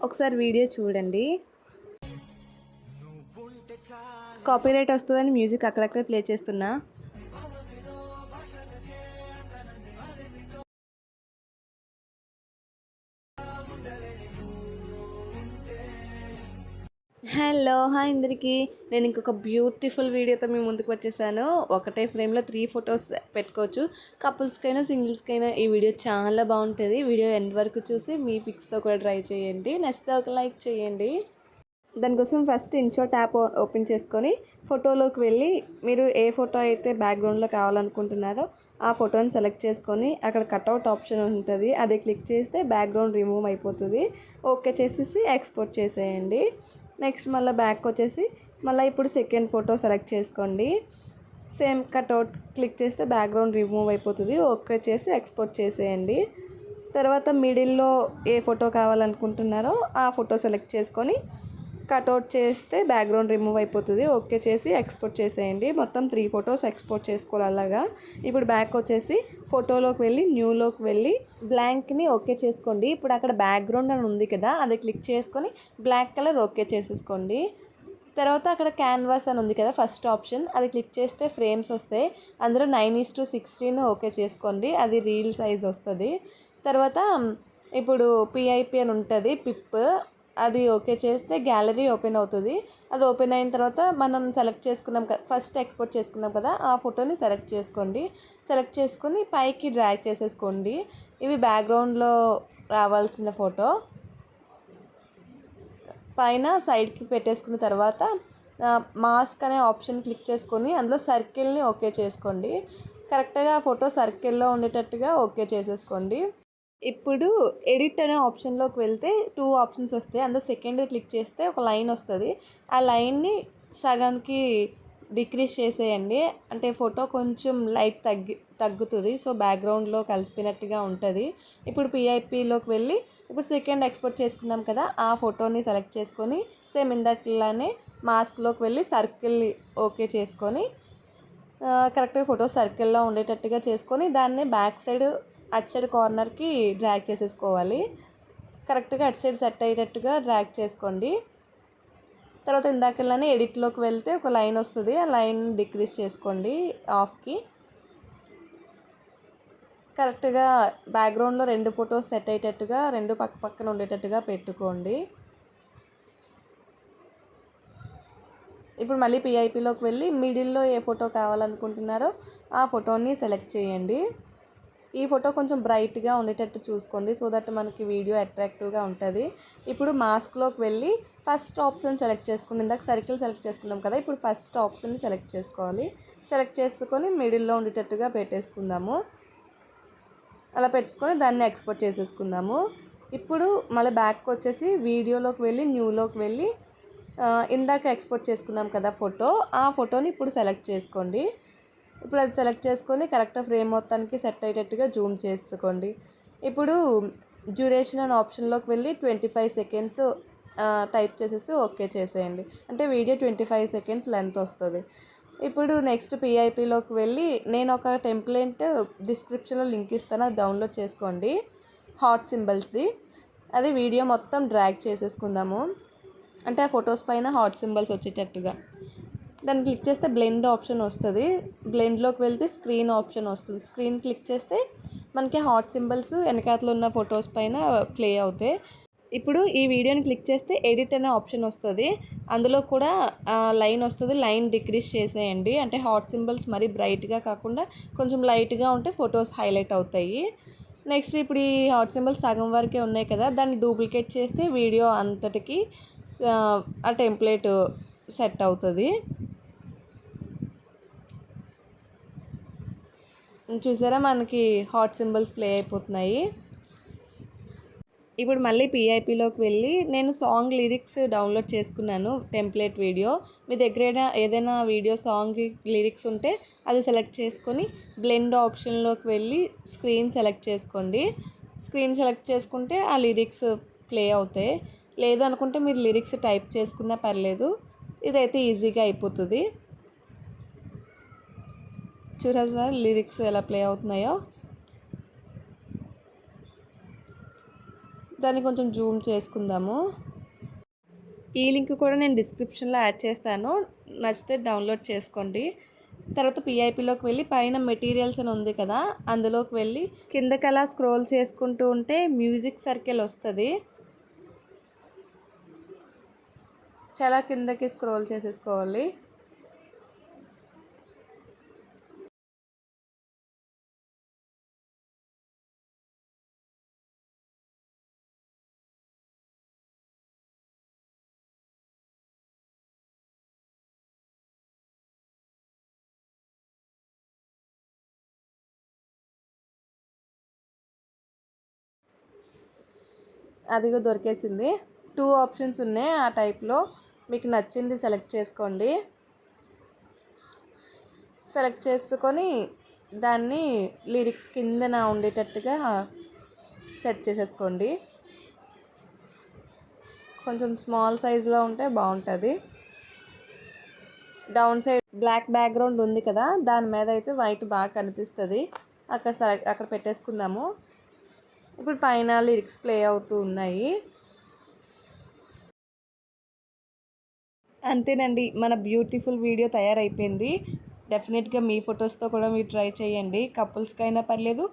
ఒకసారి వీడియో చూడండి. కాపీరైట్ వస్తుందని మ్యూజిక్ అక్కడక్కడ ప్లే చేస్తున్నా. హలో హాయ్ అందరికీ, నేను ఇంకొక బ్యూటిఫుల్ వీడియోతో మీ ముందుకు వచ్చేసాను. ఒకటే ఫ్రేమ్లో 3 ఫొటోస్ పెట్టుకోవచ్చు. కపుల్స్కైనా సింగిల్స్కైనా ఈ వీడియో చాలా బాగుంటుంది. వీడియో ఎండ్ వరకు చూసి మీ పిక్స్తో కూడా ట్రై చేయండి. నచ్చితే ఒక లైక్ చేయండి. దానికోసం ఫస్ట్ ఇన్షాట్ యాప్ ఓపెన్ చేసుకొని ఫోటోలోకి వెళ్ళి మీరు ఏ ఫోటో అయితే బ్యాక్గ్రౌండ్లో కావాలనుకుంటున్నారో ఆ ఫోటోని సెలెక్ట్ చేసుకొని అక్కడ కట్అవుట్ ఆప్షన్ ఉంటుంది, అది క్లిక్ చేస్తే బ్యాక్గ్రౌండ్ రిమూవ్ అయిపోతుంది. ఓకే చేసేసి ఎక్స్పోర్ట్ చేసేయండి. నెక్స్ట్ మళ్ళీ బ్యాక్ వచ్చేసి మళ్ళీ ఇప్పుడు సెకండ్ ఫోటో సెలెక్ట్ చేసుకోండి. సేమ్ కట్అవుట్ క్లిక్ చేస్తే బ్యాక్గ్రౌండ్ రిమూవ్ అయిపోతుంది. ఓకే చేసి ఎక్స్పోర్ట్ చేసేయండి. తర్వాత మిడిల్లో ఏ ఫోటో కావాలనుకుంటున్నారో ఆ ఫోటో సెలెక్ట్ చేసుకొని కట్అవుట్ చేస్తే బ్యాక్గ్రౌండ్ రిమూవ్ అయిపోతుంది. ఓకే చేసి ఎక్స్పోర్ట్ చేసేయండి. మొత్తం 3 ఫొటోస్ ఎక్స్పోర్ట్ చేసుకోవాలి అలాగా. ఇప్పుడు బ్యాక్ వచ్చేసి ఫోటోలోకి వెళ్ళి న్యూలోకి వెళ్ళి బ్లాంక్ని ఓకే చేసుకోండి. ఇప్పుడు అక్కడ బ్యాక్గ్రౌండ్ అని ఉంది కదా, అది క్లిక్ చేసుకొని బ్లాక్ కలర్ ఓకే చేసేసుకోండి. తర్వాత అక్కడ క్యాన్వాస్ అని ఉంది కదా ఫస్ట్ ఆప్షన్, అది క్లిక్ చేస్తే ఫ్రేమ్స్ వస్తాయి. అందులో 9:16 ఓకే చేసుకోండి, అది రీల్ సైజ్ వస్తుంది. తర్వాత ఇప్పుడు పిఐపి అని ఉంటుంది పిప్, అది ఓకే చేస్తే గ్యాలరీ ఓపెన్ అవుతుంది. అది ఓపెన్ అయిన తర్వాత మనం సెలెక్ట్ చేసుకున్నాం కదా, ఫస్ట్ ఎక్స్పోర్ట్ చేసుకున్నాం కదా, ఆ ఫోటోని సెలెక్ట్ చేసుకోండి. సెలెక్ట్ చేసుకొని పైకి డ్రాగ్ చేసేసుకోండి. ఇవి బ్యాక్గ్రౌండ్లో రావాల్సిన ఫోటో. పైన సైడ్కి పెట్టేసుకున్న తర్వాత మాస్క్ అనే ఆప్షన్ క్లిక్ చేసుకొని అందులో సర్కిల్ని ఓకే చేసుకోండి. కరెక్ట్గా ఫోటో సర్కిల్లో ఉండేటట్టుగా ఓకే చేసేసుకోండి. ఇప్పుడు ఎడిట్ అనే ఆప్షన్లోకి వెళ్తే 2 ఆప్షన్స్ వస్తాయి. అందులో సెకండ్ క్లిక్ చేస్తే ఒక లైన్ వస్తుంది. ఆ లైన్ని సగానికి డిక్రీజ్ చేసేయండి. అంటే ఫోటో కొంచెం లైట్ తగ్గుతుంది. సో బ్యాక్గ్రౌండ్లో కలిసిపోయినట్టుగా ఉంటుంది. ఇప్పుడు పిఐపిలోకి వెళ్ళి ఇప్పుడు సెకండ్ ఎక్స్పోర్ట్ చేసుకున్నాం కదా, ఆ ఫోటోని సెలెక్ట్ చేసుకొని సేమ్ ఇందాకలానే మాస్క్లోకి వెళ్ళి సర్కిల్ ఓకే చేసుకొని కరెక్ట్గా ఫోటో సర్కిల్లో ఉండేటట్టుగా చేసుకొని దాన్ని బ్యాక్ సైడ్ అటు సైడ్ కార్నర్కి డ్రాగ్ చేసేసుకోవాలి. కరెక్ట్గా అటు సైడ్ సెట్ అయ్యేటట్టుగా డ్రాగ్ చేసుకోండి. తర్వాత ఇందాకలానే ఎడిట్లోకి వెళ్తే ఒక లైన్ వస్తుంది, ఆ లైన్ డిక్రీజ్ చేసుకోండి ఆఫ్కి. కరెక్ట్గా బ్యాక్గ్రౌండ్లో 2 ఫొటోస్ సెట్ అయ్యేటట్టుగా 2 పక్క పక్కన ఉండేటట్టుగా పెట్టుకోండి. ఇప్పుడు మళ్ళీ పిఐపిలోకి వెళ్ళి మిడిల్లో ఏ ఫోటో కావాలనుకుంటున్నారో ఆ ఫోటోని సెలెక్ట్ చేయండి. ఈ ఫోటో కొంచెం బ్రైట్గా ఉండేటట్టు చూసుకోండి, సో దట్ మనకి వీడియో అట్రాక్టివ్గా ఉంటుంది. ఇప్పుడు మాస్క్లోకి వెళ్ళి ఫస్ట్ ఆప్షన్ సెలెక్ట్ చేసుకుని ఇందాక సర్కిల్ సెలెక్ట్ చేసుకున్నాం కదా, ఇప్పుడు ఫస్ట్ ఆప్షన్ని సెలెక్ట్ చేసుకోవాలి. సెలెక్ట్ చేసుకొని మిడిల్లో ఉండేటట్టుగా పెట్టేసుకుందాము. అలా పెట్టుకొని దాన్ని ఎక్స్పోర్ట్ చేసేసుకుందాము. ఇప్పుడు మళ్ళీ బ్యాక్ వచ్చేసి వీడియోలోకి వెళ్ళి న్యూలోకి వెళ్ళి ఇందాక ఎక్స్పోర్ట్ చేసుకున్నాం కదా ఫోటో, ఆ ఫోటోని ఇప్పుడు సెలెక్ట్ చేసుకోండి. ఇప్పుడు అది సెలెక్ట్ చేసుకొని కరెక్ట్గా ఫ్రేమ్ మొత్తానికి సెట్ అయ్యేటట్టుగా జూమ్ చేసుకోండి. ఇప్పుడు డ్యూరేషన్ అనే ఆప్షన్లోకి వెళ్ళి 25 సెకండ్స్ టైప్ చేసేసి ఓకే చేసేయండి. అంటే వీడియో 25 సెకండ్స్ లెంత్ వస్తుంది. ఇప్పుడు నెక్స్ట్ పిఐపిలోకి వెళ్ళి నేను ఒక టెంప్లెట్ డిస్క్రిప్షన్లో లింక్ ఇస్తాను, అది డౌన్లోడ్ చేసుకోండి. హార్ట్ సింబల్స్ది అది వీడియో మొత్తం డ్రాగ్ చేసేసుకుందాము. అంటే ఆ ఫొటోస్ పైన హార్ట్ సింబల్స్ వచ్చేటట్టుగా దాన్ని క్లిక్ చేస్తే బ్లెండ్ ఆప్షన్ వస్తుంది. బ్లెండ్లోకి వెళ్తే స్క్రీన్ ఆప్షన్ వస్తుంది. స్క్రీన్ క్లిక్ చేస్తే మనకి హార్ట్ సింబల్స్ వెనకాతలో ఉన్న ఫొటోస్ పైన ప్లే అవుతాయి. ఇప్పుడు ఈ వీడియోని క్లిక్ చేస్తే ఎడిట్ అనే ఆప్షన్ వస్తుంది. అందులో కూడా లైన్ వస్తుంది, లైన్ డిక్రీజ్ చేసేయండి. అంటే హార్ట్ సింబల్స్ మరీ బ్రైట్గా కాకుండా కొంచెం లైట్గా ఉంటే ఫొటోస్ హైలైట్ అవుతాయి. నెక్స్ట్ ఇప్పుడు ఈ హార్ట్ సింబల్స్ సగం వరకే ఉన్నాయి కదా, దాన్ని డూప్లికేట్ చేస్తే వీడియో అంతటికి ఆ టెంప్లెట్ సెట్ అవుతుంది. చూసారా మనకి హార్ట్ సింబల్స్ ప్లే అయిపోతున్నాయి. ఇప్పుడు మళ్ళీ పిఐపిలోకి వెళ్ళి నేను సాంగ్ లిరిక్స్ డౌన్లోడ్ చేసుకున్నాను టెంప్లెట్ వీడియో. మీ దగ్గర ఏదైనా వీడియో సాంగ్ లిరిక్స్ ఉంటే అది సెలెక్ట్ చేసుకొని బ్లెండ్ ఆప్షన్లోకి వెళ్ళి స్క్రీన్ సెలెక్ట్ చేసుకోండి. స్క్రీన్ సెలెక్ట్ చేసుకుంటే ఆ లిరిక్స్ ప్లే అవుతాయి. లేదు అనుకుంటే మీరు లిరిక్స్ టైప్ చేసుకున్నా పర్లేదు, ఇదైతే ఈజీగా అయిపోతుంది. చూడాలి సార్ లిరిక్స్ ఎలా ప్లే అవుతున్నాయో. దాన్ని కొంచెం జూమ్ చేసుకుందాము. ఈ లింక్ కూడా నేను డిస్క్రిప్షన్లో యాడ్ చేస్తాను, నచ్చితే డౌన్లోడ్ చేసుకోండి. తర్వాత పిఐపిలోకి వెళ్ళి పైన మెటీరియల్స్ అని ఉంది కదా, అందులోకి వెళ్ళి కిందకి అలా స్క్రోల్ చేసుకుంటూ ఉంటే మ్యూజిక్ సర్కిల్ వస్తుంది. చాలా కిందకి స్క్రోల్ చేసేసుకోవాలి. అదిగో దొరికేసింది. 2 ఆప్షన్స్ ఉన్నాయి. ఆ టైప్లో మీకు నచ్చింది సెలెక్ట్ చేసుకోండి. సెలెక్ట్ చేసుకొని దాన్ని లిరిక్స్ కిందన ఉండేటట్టుగా సెట్ చేసేసుకోండి. కొంచెం స్మాల్ సైజులో ఉంటే బాగుంటుంది. డౌన్ సైడ్ బ్లాక్ బ్యాక్గ్రౌండ్ ఉంది కదా, దాని మీద అయితే వైట్ బాగా కనిపిస్తుంది. అక్కడ పెట్టేసుకుందాము. ఇప్పుడు పైన లిరిక్స్ ప్లే అవుతూ ఉన్నాయి. అంతేనండి, మన బ్యూటిఫుల్ వీడియో తయారైపోయింది. డెఫినెట్గా మీ ఫొటోస్తో కూడా మీరు ట్రై చేయండి. కపుల్స్కి అయినా పర్లేదు,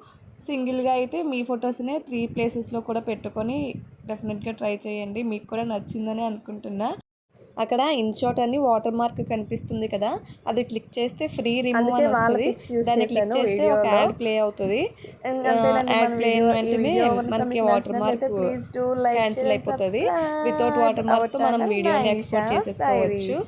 సింగిల్గా అయితే మీ ఫొటోస్నే 3 ప్లేసెస్లో కూడా పెట్టుకొని డెఫినెట్గా ట్రై చేయండి. మీకు కూడా నచ్చిందని అనుకుంటున్నా. అక్కడ ఇన్షాట్ అని వాటర్ మార్క్ కనిపిస్తుంది కదా, అది క్లిక్ చేస్తే ఫ్రీ రిమూవ్ అని వస్తుంది. దాన్ని క్లిక్ చేస్తే ఒక యాడ్ ప్లే అవుతుంది. యాడ్ ప్లే అయిన వెంటనే మనకి వాటర్ మార్క్ క్యాన్సిల్ అయిపోతుంది. వితౌట్ వాటర్ మార్క్తో మనం వీడియోని ఎక్స్పోర్ట్ చేసేసుకోవచ్చు.